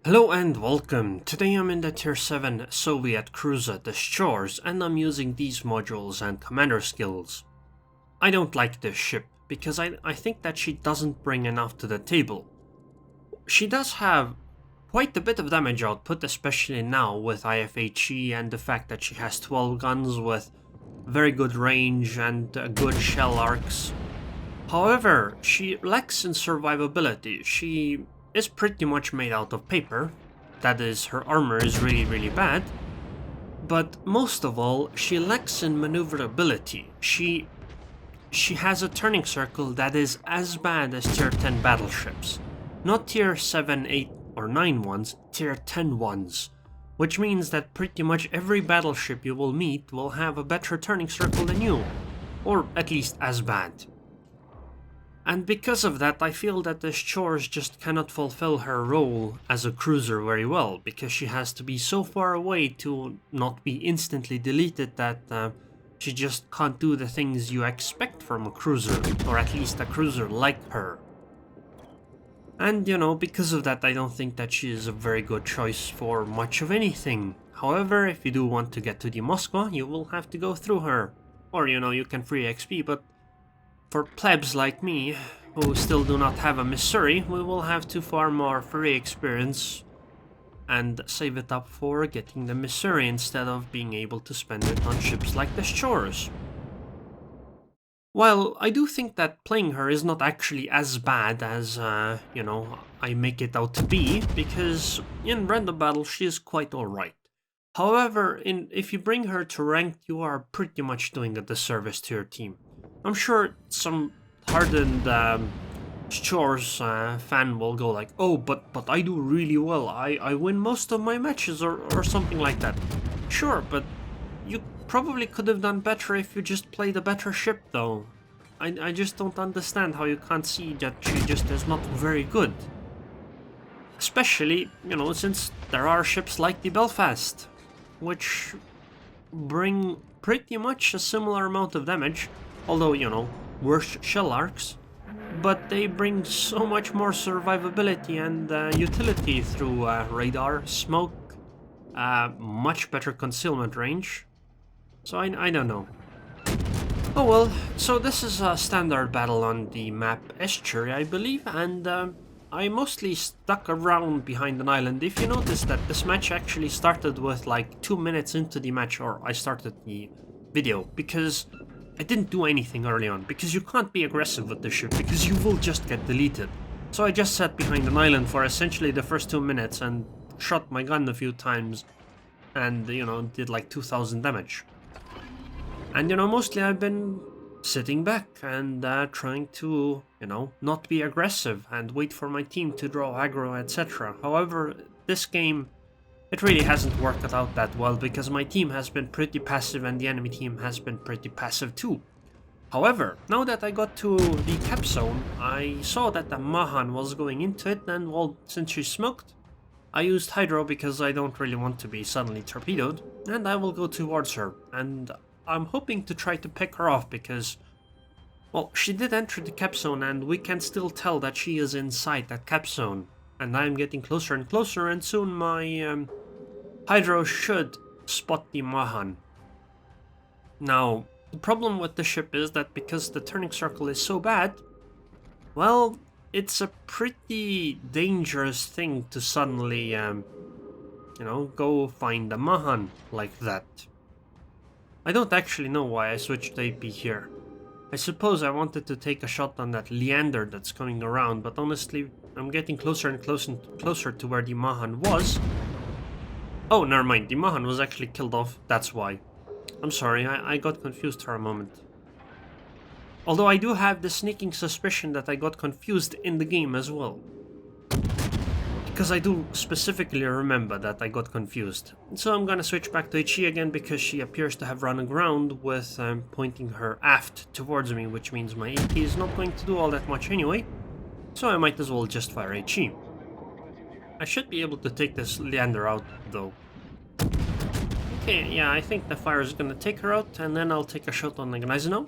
Hello and welcome. Today I'm in the Tier 7 Soviet cruiser, the Shchors, and I'm using these modules and commander skills. I don't like this ship, because I think that she doesn't bring enough to the table. She does have quite a bit of damage output, especially now with IFHE and the fact that she has 12 guns with very good range and good shell arcs. However, she lacks in survivability. She is pretty much made out of paper. That is, her armor is really bad. But most of all, she lacks in maneuverability. She has a turning circle that is as bad as tier 10 battleships. Not tier 7, 8 or 9 ones, tier 10 ones. Which means that pretty much every battleship you will meet will have a better turning circle than you. Or at least as bad. And because of that, I feel that the Shchors just cannot fulfill her role as a cruiser very well, because she has to be so far away to not be instantly deleted that she just can't do the things you expect from a cruiser, or at least a cruiser like her. And because of that, I don't think that she is a very good choice for much of anything. However, if you do want to get to the Moscow, you will have to go through her. Or you can free XP, but for plebs like me, who still do not have a Missouri, we will have to farm more free experience and save it up for getting the Missouri instead of being able to spend it on ships like the Shchors. While I do think that playing her is not actually as bad as, I make it out to be, because in random battle she is quite alright. However, if you bring her to ranked, you are pretty much doing a disservice to your team. I'm sure some hardened Shchors fan will go like, oh, but I do really well, I win most of my matches or something like that. Sure, but you probably could have done better if you just played a better ship though. I just don't understand how you can't see that she just is not very good. Especially, since there are ships like the Belfast, which bring pretty much a similar amount of damage. Although, worse shell arcs, but they bring so much more survivability and utility through radar, smoke, much better concealment range. So I don't know. Oh well, so this is a standard battle on the map Estuary, I believe, and I mostly stuck around behind an island. If you notice that this match actually started with like 2 minutes into the match, or I started the video, because I didn't do anything early on, because you can't be aggressive with this ship, because you will just get deleted. So I just sat behind an island for essentially the first 2 minutes and shot my gun a few times and, did like 2000 damage. And, mostly I've been sitting back and trying to, not be aggressive and wait for my team to draw aggro, etc. However, this game, it really hasn't worked out that well, because my team has been pretty passive and the enemy team has been pretty passive too. However, now that I got to the cap zone, I saw that the Mahan was going into it, and well, since she smoked, I used Hydro because I don't really want to be suddenly torpedoed, and I will go towards her, and I'm hoping to try to pick her off because, well, she did enter the cap zone and we can still tell that she is inside that cap zone, and I'm getting closer and closer, and soon my Hydro should spot the Mahan. Now, the problem with the ship is that because the turning circle is so bad, well, it's a pretty dangerous thing to suddenly, go find a Mahan like that. I don't actually know why I switched AP here. I suppose I wanted to take a shot on that Leander that's coming around, but honestly, I'm getting closer and closer to where the Mahan was. Oh, never mind, the Mahan was actually killed off, that's why. I'm sorry, I got confused for a moment. Although I do have the sneaking suspicion that I got confused in the game as well. Because I do specifically remember that I got confused. So I'm gonna switch back to HE again, because she appears to have run aground with pointing her aft towards me, which means my AP is not going to do all that much anyway. So I might as well just fire HE. I should be able to take this Leander out though. Okay, yeah, I think the fire is gonna take her out, and then I'll take a shot on the Gneisenau.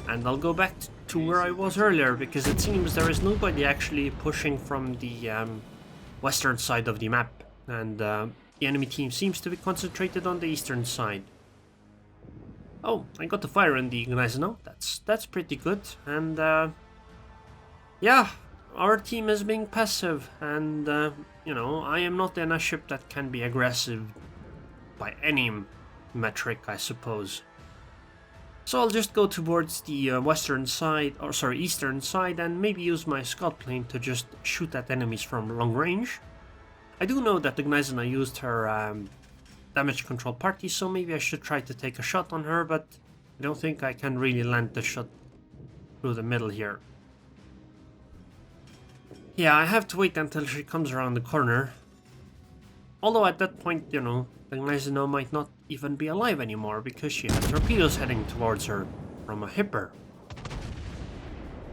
And I'll go back to where I was earlier, because it seems there is nobody actually pushing from the western side of the map, and the enemy team seems to be concentrated on the eastern side. Oh, I got the fire in the ignizer now. That's pretty good. And yeah, our team is being passive, and you know, I am not in a ship that can be aggressive by any metric, I suppose. So I'll just go towards the western side, or sorry, eastern side, and maybe use my scout plane to just shoot at enemies from long range. I do know that Ignizena used her damage control party, so maybe I should try to take a shot on her, but I don't think I can really land the shot through the middle here. Yeah, I have to wait until she comes around the corner. Although at that point, you know, Ignizena might not even be alive anymore because she had torpedoes heading towards her from a hipper.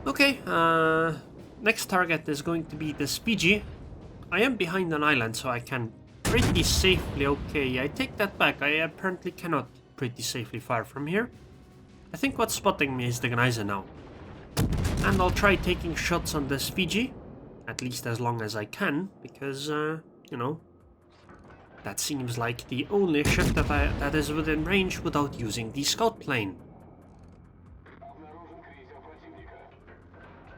Okay, next target is going to be this Fiji. I am behind an island, so I can pretty safely... Okay, I take that back. I apparently cannot pretty safely fire from here. I think what's spotting me is the Ignizena now. And I'll try taking shots on this Fiji, at least as long as I can, because, you know, that seems like the only ship that is within range without using the scout plane.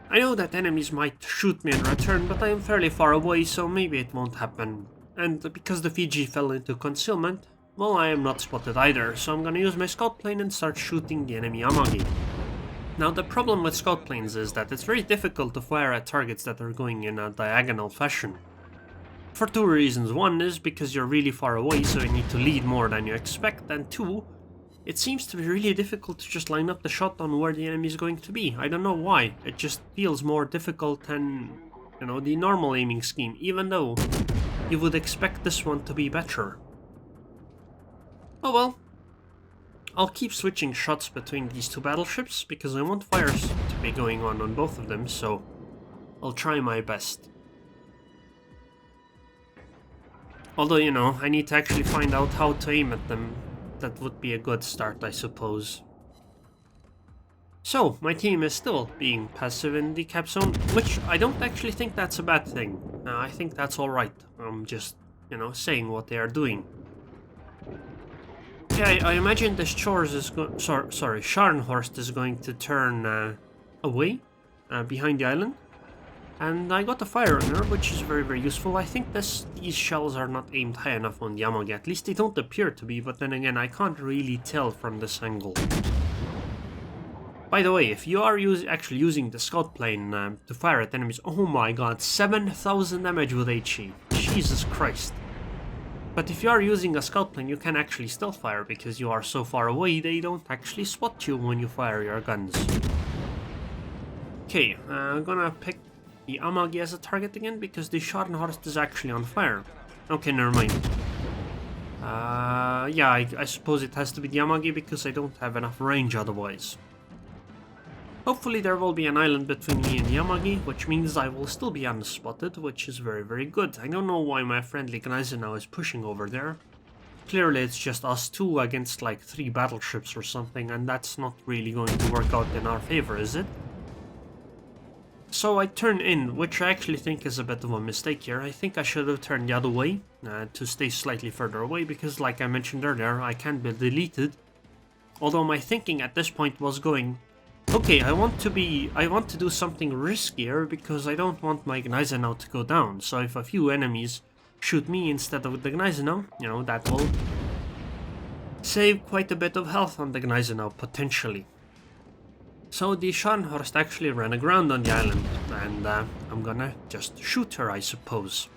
I know that enemies might shoot me in return, but I am fairly far away, so maybe it won't happen. And because the Fiji fell into concealment, well, I am not spotted either, so I'm gonna use my scout plane and start shooting the enemy Amagi. Now, the problem with scout planes is that it's very difficult to fire at targets that are going in a diagonal fashion. For two reasons. One is because you're really far away, so you need to lead more than you expect, and two, it seems to be really difficult to just line up the shot on where the enemy is going to be. I don't know why, it just feels more difficult than, you know, the normal aiming scheme, even though you would expect this one to be better. Oh well. I'll keep switching shots between these two battleships, because I want fires to be going on both of them, so I'll try my best. Although, you know, I need to actually find out how to aim at them. That would be a good start, I suppose. So, my team is still being passive in the cap zone, which I don't actually think that's a bad thing. I think that's alright. I'm just, you know, saying what they are doing. Okay, I imagine the Shchors is Scharnhorst is going to turn away behind the island. And I got a fire on her, which is very, very useful. I think these shells are not aimed high enough on the Amagi. At least they don't appear to be, but then again, I can't really tell from this angle. By the way, if you are actually using the scout plane to fire at enemies, oh my god, 7,000 damage with HE. Jesus Christ. But if you are using a scout plane, you can actually stealth fire, because you are so far away, they don't actually spot you when you fire your guns. Okay, I'm gonna pick the Amagi as a target again, because the Scharnhorst is actually on fire. Okay, never mind. Yeah, I suppose it has to be the Amagi, because I don't have enough range otherwise. Hopefully there will be an island between me and the Amagi, which means I will still be unspotted, which is very, very good. I don't know why my friendly Gneiser now is pushing over there. Clearly it's just us two against like 3 battleships or something, and that's not really going to work out in our favor, is it? So I turn in, which I actually think is a bit of a mistake here. I think I should have turned the other way, to stay slightly further away, because like I mentioned earlier, I can be deleted. Although my thinking at this point was going, okay, I want to do something riskier, because I don't want my Gneisenau to go down. So if a few enemies shoot me instead of the Gneisenau, you know, that will save quite a bit of health on the Gneisenau, potentially. So the Scharnhorst actually ran aground on the island, and I'm gonna just shoot her, I suppose.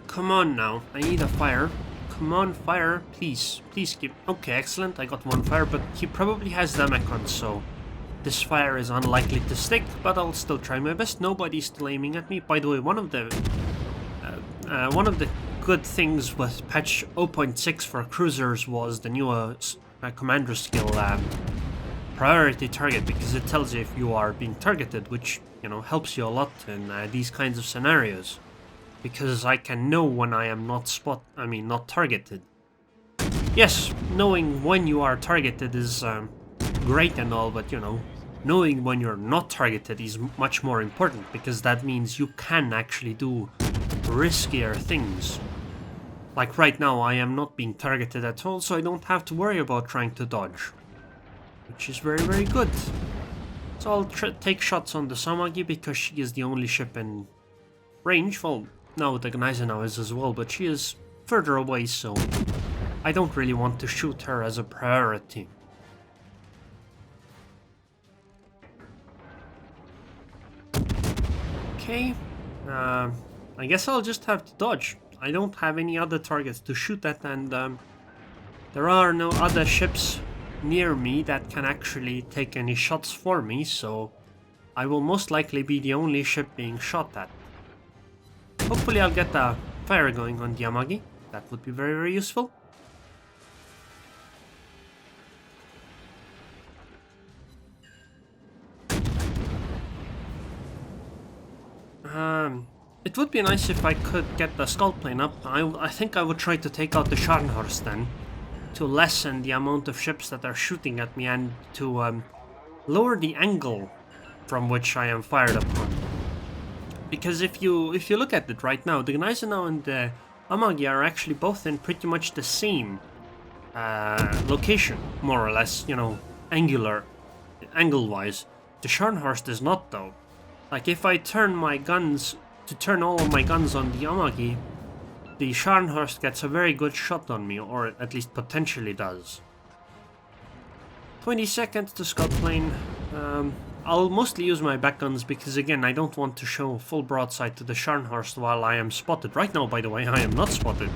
Come on now, I need a fire. Come on, fire, please, please keep... Okay, excellent, I got 1 fire, but he probably has the Mechon, so this fire is unlikely to stick, but I'll still try my best. Nobody's still aiming at me. By the way, one of the good things with patch 0.6 for cruisers was the new commander skill priority target, because it tells you if you are being targeted, which, you know, helps you a lot in these kinds of scenarios. because I can know when I am not targeted. Yes, knowing when you are targeted is great and all, but knowing when you're not targeted is much more important, because that means you can actually do riskier things. Like right now, I am not being targeted at all, so I don't have to worry about trying to dodge, which is very, very good. So I'll take shots on the Samagi because she is the only ship in range. Well, no, the Gneisenau is as well, but she is further away, so I don't really want to shoot her as a priority. Okay, I guess I'll just have to dodge. I don't have any other targets to shoot at, and there are no other ships near me that can actually take any shots for me, so I will most likely be the only ship being shot at. Hopefully I'll get a fire going on the Yamagi. That would be very, very useful. It would be nice if I could get the skull plane up. I think I would try to take out the Scharnhorst then, to lessen the amount of ships that are shooting at me and to lower the angle from which I am fired upon. Because if you look at it right now, the Gneisenau and the Amagi are actually both in pretty much the same location, more or less, angle-wise. The Scharnhorst is not, though. Like, if I turn all of my guns on the Amagi, the Scharnhorst gets a very good shot on me, or at least potentially does. 20 seconds to scout plane. I'll mostly use my back guns because, again, I don't want to show full broadside to the Scharnhorst while I am spotted. Right now, by the way, I am not spotted,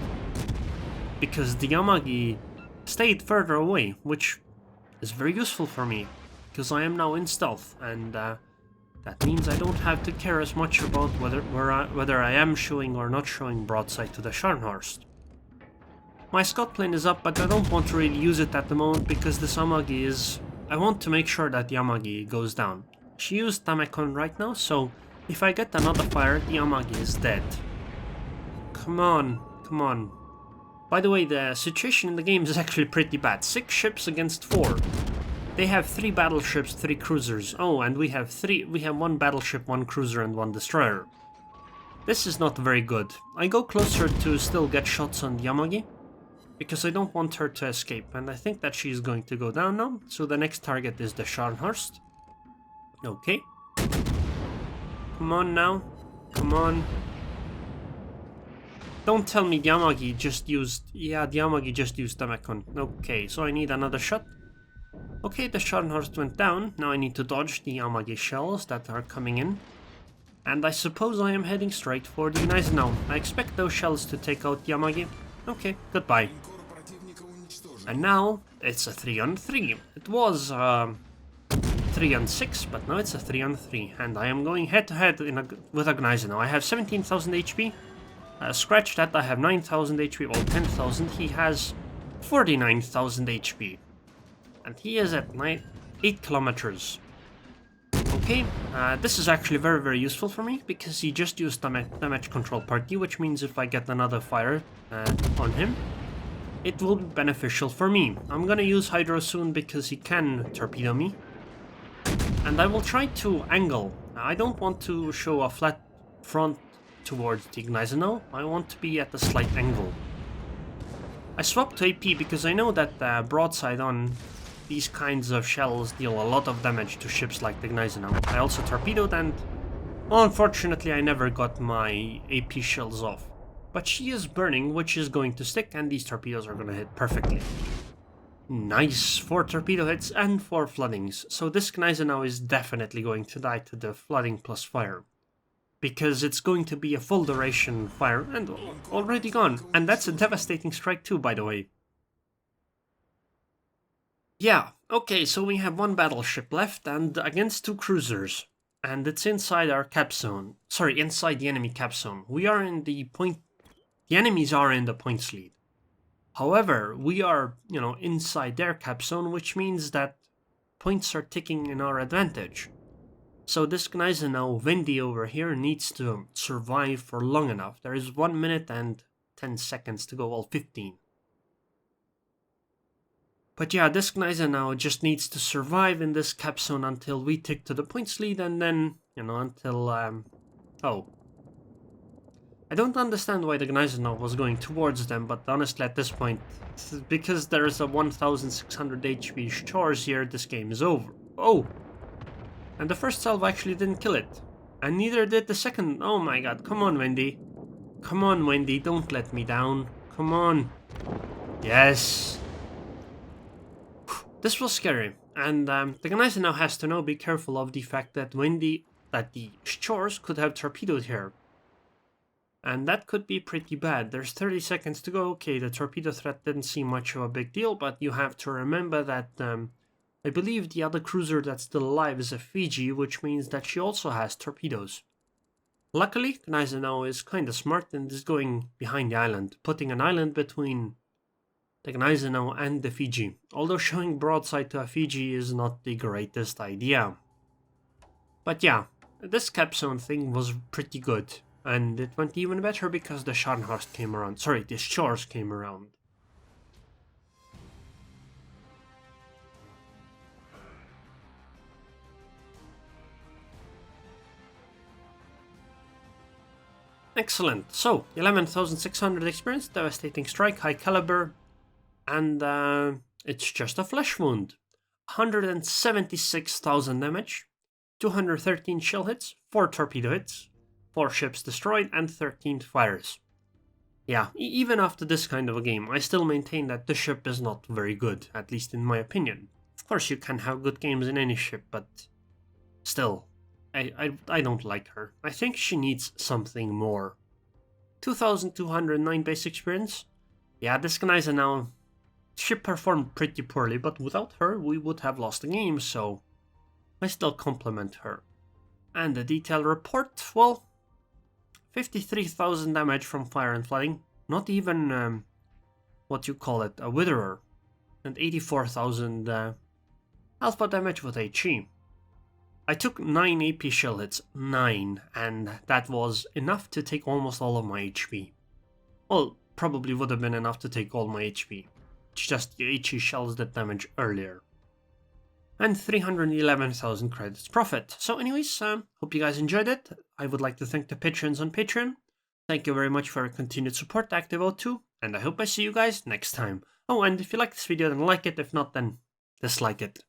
because the Yamagi stayed further away, which is very useful for me, because I am now in stealth, and that means I don't have to care as much about whether I am showing or not showing broadside to the Scharnhorst. My scout plane is up, but I don't want to really use it at the moment because the Samagi is... I want to make sure that the Yamagi goes down. She used Tamekon right now, so if I get another fire, the Yamagi is dead. Come on, come on. By the way, the situation in the game is actually pretty bad. 6 ships against 4. They have 3 battleships, 3 cruisers. Oh, and we have 1 battleship, 1 cruiser, and 1 destroyer. This is not very good. I go closer to still get shots on the Yamagi, because I don't want her to escape, and I think that she's going to go down now, so the next target is the Scharnhorst. Okay. Come on now. Come on. Don't tell me the Yamagi just used... Yeah, the Yamagi just used Tamekon. Okay, so I need another shot. Okay, the Scharnhorst went down. Now I need to dodge the Yamagi shells that are coming in. And I suppose I am heading straight for the Gneisenau. I expect those shells to take out the Yamagi. Okay, goodbye. And now it's a 3-on-3. It was 3-on-6, but now it's a 3-on-3. And I am going head-to-head with a Gneisenau. I have 17,000 HP. Scratch that, I have 9,000 HP, well 10,000. He has 49,000 HP. And he is at 8 kilometers. Okay, this is actually very, very useful for me, because he just used damage control party, which means if I get another fire on him, it will be beneficial for me. I'm gonna use Hydro soon because he can torpedo me. And I will try to angle. I don't want to show a flat front towards the Gneisenau. I want to be at a slight angle. I swapped to AP because I know that broadside on these kinds of shells deal a lot of damage to ships like the Gneisenau. I also torpedoed and, well, unfortunately I never got my AP shells off. But she is burning, which is going to stick, and these torpedoes are going to hit perfectly. Nice! 4 torpedo hits and 4 floodings. So this Gneisenau is definitely going to die to the flooding plus fire, because it's going to be a full duration fire, and already gone. And that's a devastating strike too, by the way. Yeah, okay, so we have 1 battleship left, and against 2 cruisers. And it's inside our cap zone. Sorry, inside the enemy cap zone. We are in the point... The enemies are in the points lead. However, we are, inside their cap zone, which means that points are ticking in our advantage. So this Gneisenau Wendy over here needs to survive for long enough. There is 1 minute and 10 seconds to go, well 15. But yeah, this Gneisenau just needs to survive in this cap zone until we tick to the points lead, and then, you know, until, oh. I don't understand why the Gneisenau was going towards them, but honestly at this point, because there is a 1600 HP Shchors here, this game is over. Oh! And the first salvo actually didn't kill it. And neither did the second. Oh my god, come on Wendy. Come on Wendy, don't let me down. Come on. Yes! This was scary, and the Gneisenau has to now be careful of the fact that the Shchors could have torpedoed here. And that could be pretty bad. There's 30 seconds to go. Okay, the torpedo threat didn't seem much of a big deal, but you have to remember that I believe the other cruiser that's still alive is a Fiji, which means that she also has torpedoes. Luckily, Gneisenau is kinda smart and is going behind the island, putting an island between the Gneisenau and the Fiji, although showing broadside to a Fiji is not the greatest idea. But yeah, this cap zone thing was pretty good, and it went even better because the Scharnhorst came around. Sorry, the Shchors came around. Excellent, so 11,600 experience, devastating strike, high caliber, and it's just a flesh wound. 176,000 damage, 213 shell hits, 4 torpedo hits, 4 ships destroyed, and 13 fires. Yeah, even after this kind of a game, I still maintain that this ship is not very good, at least in my opinion. Of course you can have good games in any ship, but still, I don't like her. I think she needs something more. 2,209 base experience. Yeah, this Gneisenau, she performed pretty poorly, but without her we would have lost the game, so I still compliment her. And the detail report, well, 53,000 damage from fire and flooding, not even what you call it, a witherer, and 84,000 alpha damage with HE. I took 9 AP shell hits, 9, and that was enough to take almost all of my HP. Well, probably would have been enough to take all my HP. It's just the HE shells that damage earlier. And 311,000 credits profit. So anyways, hope you guys enjoyed it. I would like to thank the patrons on Patreon. Thank you very much for your continued support, Active02, and I hope I see you guys next time. Oh, and if you like this video, then like it. If not, then dislike it.